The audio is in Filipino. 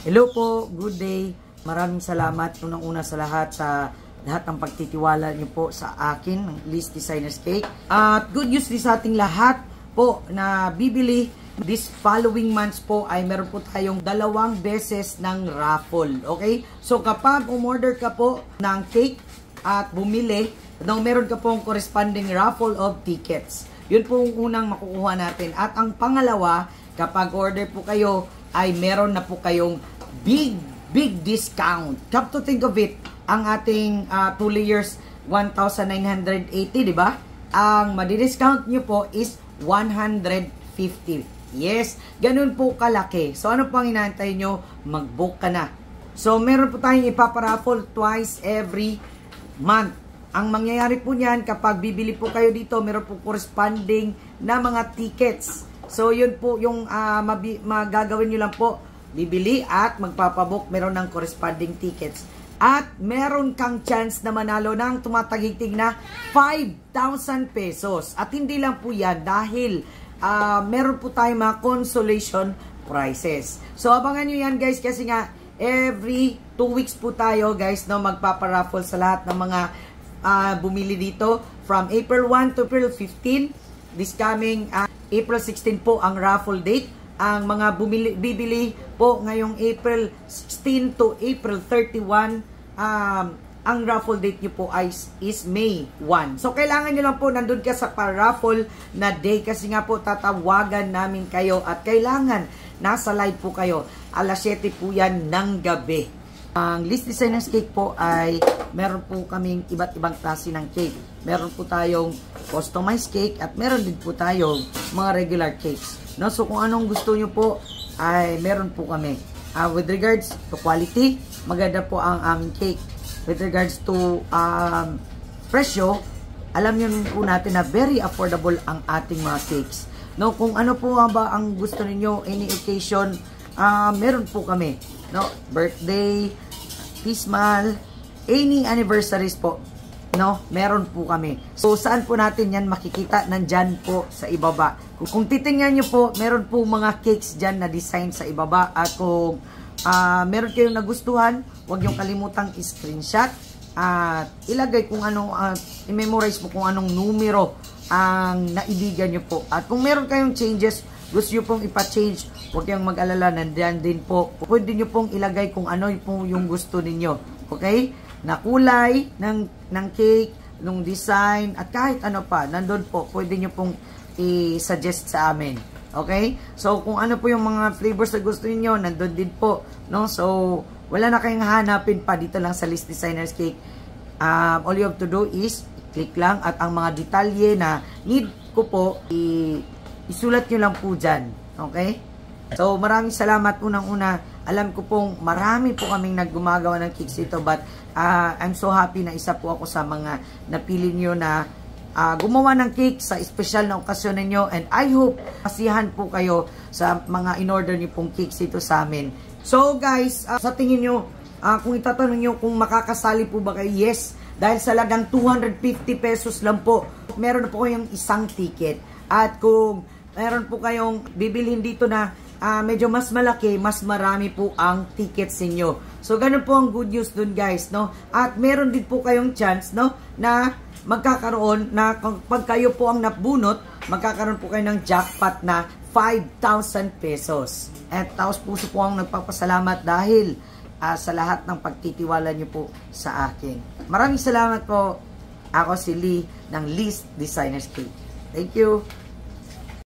Hello po, good day. Maraming salamat unang-una sa lahat ng pagtitiwala niyo po sa akin, ng Liz Designer's Cake. At good news din sa ating lahat po na bibili this following months po ay meron po tayong 2 beses ng raffle. Okay? So kapag umorder ka po ng cake at bumili, meron ka pong corresponding raffle of tickets. Yun po ang unang makukuha natin. At ang pangalawa, kapag order po kayo, ay meron na po kayong big discount. Come to think of it, ang ating 2 layers 1,980, di ba? Ang madi-discount nyo po is 150. Yes, ganun po kalaki. So ano pang inaantay nyo? Mag-book ka na. So meron po tayong ipaparaffle twice every month. Ang mangyayari po niyan, kapag bibili po kayo dito, meron po corresponding na mga tickets. So yun po yung magagawin nyo lang po. Bibili at magpapabook, meron ng corresponding tickets. At meron kang chance na manalo ng tumatagigtig na 5,000 pesos. At hindi lang po yan dahil meron po tayong mga consolation prizes. So abangan nyo yan guys kasi nga every 2 weeks po tayo guys no, magpaparaffle sa lahat ng mga bumili dito from April 1 to April 15. This coming April 16 po ang raffle date. Ang mga bibili po ngayong April 16 to April 31, ang raffle date nyo po is May 1. So, kailangan nyo lang po nandun ka sa para-raffle na day kasi nga po tatawagan namin kayo at kailangan nasa live po kayo. Alas 7 po yan ng gabi. Ang Liz Designer's Cake po ay meron po kaming iba't ibang klase ng cake. Meron po tayong customized cake at meron din po tayong mga regular cakes. No, so kung anong gusto nyo po ay meron po kami. With regards to quality, maganda po ang aming cake. With regards to presyo, alam nyo po natin na very affordable ang ating mga cakes. No, kung ano po ba ang gusto niyo any occasion, meron po kami. No, birthday, Christmas, any anniversaries po. No, meron po kami. So, saan po natin yan makikita? Nandyan po sa ibaba. Kung titingnan nyo po, meron po mga cakes dyan na design sa ibaba. At kung meron kayong nagustuhan, huwag yung kalimutang screenshot. At ilagay kung anong, i-memorize mo kung anong numero ang naibigan nyo po. At kung meron kayong changes, gusto nyo pong ipa-change, huwag kayong mag-alala, nandyan din po. Pwede nyo pong ilagay kung ano po yung gusto ninyo. Okay? Na kulay ng cake, ng design, at kahit ano pa, nandun po, pwede nyo pong i-suggest sa amin. Okay? So, kung ano po yung mga flavors na gusto niyo, nandun din po. No? So, wala na kayong hanapin pa dito lang sa Liz Designer's Cake. All you have to do is, click lang, at ang mga detalye na need ko po, isulat nyo lang po dyan. Okay? So, maraming salamat unang-una. Alam ko pong marami po kaming naggumagawa ng cakes ito, but I'm so happy na isa po ako sa mga napili nyo na gumawa ng cake sa special na okasyon ninyo, and I hope kasiyahan po kayo sa mga in-order nyo pong cakes ito sa amin. So guys, sa tingin nyo, kung itatanong nyo kung makakasali po ba kayo, yes, dahil sa lagang 250 pesos lang po, meron po kayong isang ticket. At kung meron po kayong bibilhin dito na medyo mas malaki, mas marami po ang tickets ninyo. So, ganun po ang good news dun guys, no? At meron din po kayong chance, no? Na magkakaroon, na pag kayo po ang nabunot, magkakaroon po kayo ng jackpot na 5,000 pesos. At taos puso po ang nagpapasalamat dahil sa lahat ng pagtitiwala nyo po sa akin. Maraming salamat po. Ako si Lee ng Liz Designer's Cake. Thank you.